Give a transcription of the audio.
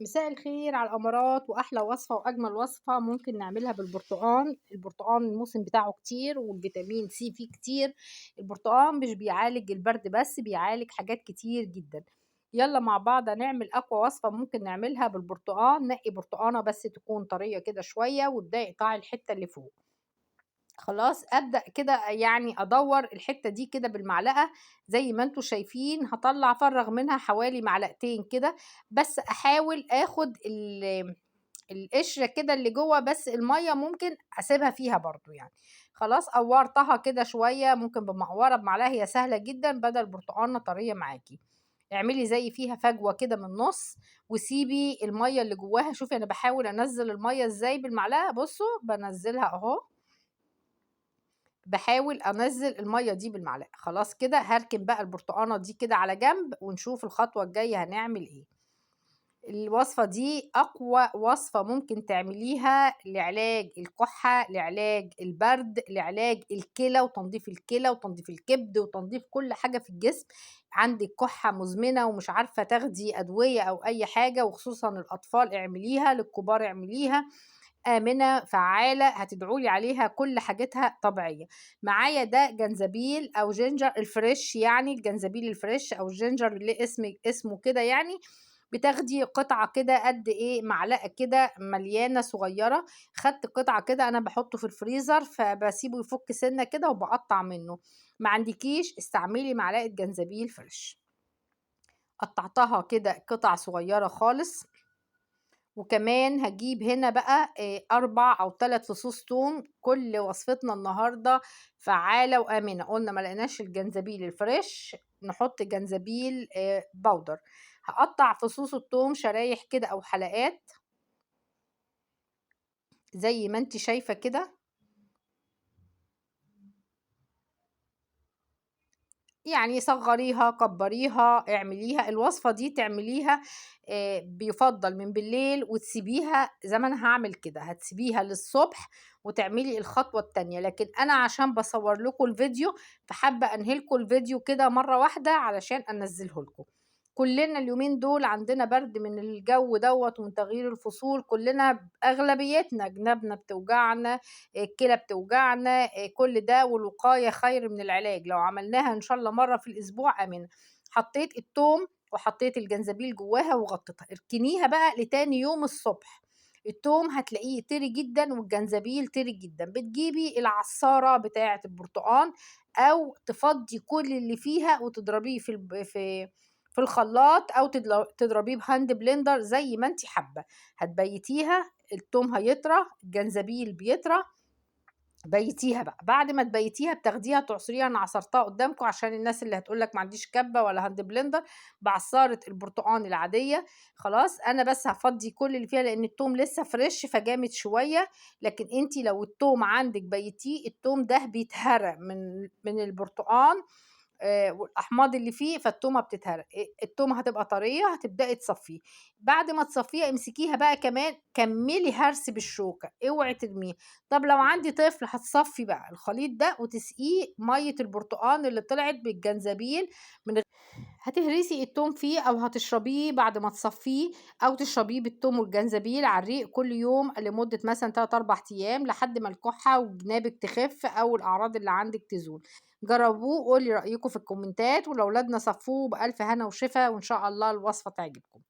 مساء الخير على الأمارات، وأحلى وصفة وأجمل وصفة ممكن نعملها بالبرتقان. البرتقان الموسم بتاعه كتير والفيتامين سي فيه كتير. البرتقان مش بيعالج البرد بس، بيعالج حاجات كتير جدا. يلا مع بعض هنعمل أقوى وصفة ممكن نعملها بالبرتقان. نقي برتقانة بس تكون طرية كده شوية، وابدأي اقطعي الحتة اللي فوق. خلاص أبدأ كده يعني أدوّر الحتّة دي كده بالمعلقة زي ما أنتم شايفين، هاطلّع أفرّغ منها حوالي معلقتين كده، بس أحاول آخُد القشرة كده اللي جوّه، بس المَيّة ممكن أسيبها فيها برضه يعني. خلاص قوّرتها كده شوية، ممكن بمقوَرة بمعلقة، هي سهلة جدًا بدل برتقانة طرية معاكِ. اعملي زي فيها فجوة كده من النُص، وسيبي المَيّة اللي جواها. شوفي أنا باحاول أنزّل المَيّة إزاي بالمعلقة، بُصّوا بانزّلها أهو. باحاول أنزّل المَيّة دي بالمعلقة. خلاص كده هاركن بقى البرتقانة دي كده على جنب، ونشوف الخطوة الجاية هنعمل إيه. الوصفة دي أقوى وصفة ممكن تعمليها لعلاج الكحة، لعلاج البرد، لعلاج الكلى وتنضيف الكلى وتنضيف الكبد وتنضيف كل حاجة في الجسم. عندِك كحة مزمنة ومش عارفة تاخدي أدوية أو أي حاجة، وخصوصًا الأطفال اعمليها، للكبار اعمليها. آمنة، فعّالة، هتدعوا لي عليها، كل حاجتها طبيعية. معايا ده جنزبيل أو جينجر الفريش، يعني الجنزبيل الفريش أو الجينجر اللي اسمه كده يعني. بتاخدي قطعة كده قد إيه، معلقة كده مليانة صغيرة. خدت قطعة كده، أنا باحطه في الفريزر فباسيبه يفُك سِنّة كده وباقطّع منه. ما عندكيش استعملي معلقة جنزبيل فريش. قطّعتها كده قطع صغيرة خالص. وكمان هاجيب هنا بقى 4 أو 3 فصوص توم. كل وصفتنا النهارده فعّالة وآمنة. قُلنا ما لقيناش الجنزبيل الفريش، نحط جنزبيل باودر. هاقطّع فصوص التوم شرايح كده أو حلقات زي ما أنتِ شايفة كده. يعني صغّريها، كبّريها، اعمليها. الوصفة دي تعمليها بيُفضّل من بالليل وتسيبيها زي ما أنا هاعمل كده، هتسيبيها للصبح وتعملي الخطوة التانية. لكن أنا عشان باصوّر لكم الفيديو، فحابة أنهي لكم الفيديو كده مرّة واحدة علشان أنزّله لكم. كُلّنا اليومين دول عندنا برد من الجو دوّة ومن تغيير الفصول، كُلّنا أغلبيتنا جنابنا بتوجعنا، الكلى بتوجعنا، كل ده والوقاية خير من العلاج. لو عملناها إن شاء الله مرّة في الأسبوع آمنة. حطيت التوم وحطيت الجنزبيل جواها وغطيتها، اركنيها بقى لتاني يوم الصبح. التوم هتلاقيه طري جدًا والجنزبيل طري جدًا. بتجيبي العصارة بتاعة البرتقان أو تفضّي كل اللي فيها وتضربيه في الخلاط، أو تضربيه بهاند بلندر زي ما أنتِ حابة. هتبيتيها، التوم هيطرى، الجنزبيل بيطرى. بيتيها بقى، بعد ما تبيتيها بتاخديها تعصريها. أنا عصرتها قدامكم عشان الناس اللي هتقول لك ما عنديش كبة ولا هاند بلندر، بعصارة البرتقان العادية. خلاص أنا بس هافضي كل اللي فيها لأن التوم لسه فريش فجامد شوية. لكن أنتِ لو التوم عندك بيتيه، التوم ده بيتهرى من البرتقان والأحماض اللي فيه، فالتومة بتتهرى. التومة هتبقى طرية، هتبدئي تصفّيه. بعد ما تصفّيها امسكيها بقى كمان كمّلي هرس بالشوكة، اوعي ترميها. طب لو عندي طفل هتصفّي بقى الخليط ده وتسقيه مَيّة البرتقان اللي طلعت بالجنزبيل من غ هتهرسي التوم فيه أو هتشربيه بعد ما تصفّيه، أو تشربيه بالتوم والجنزبيل على الريق كل يوم لمدة مثلًا 3، 4 أيام لحد ما الكحة وجنابِك تخف أو الأعراض اللي عندِك تزول. جرّبوه وقولوا لي رأيكم في الكومنتات، ولأولادنا صفّوه بألف هنا وشفا، وإن شاء الله الوصفة تعجبكم.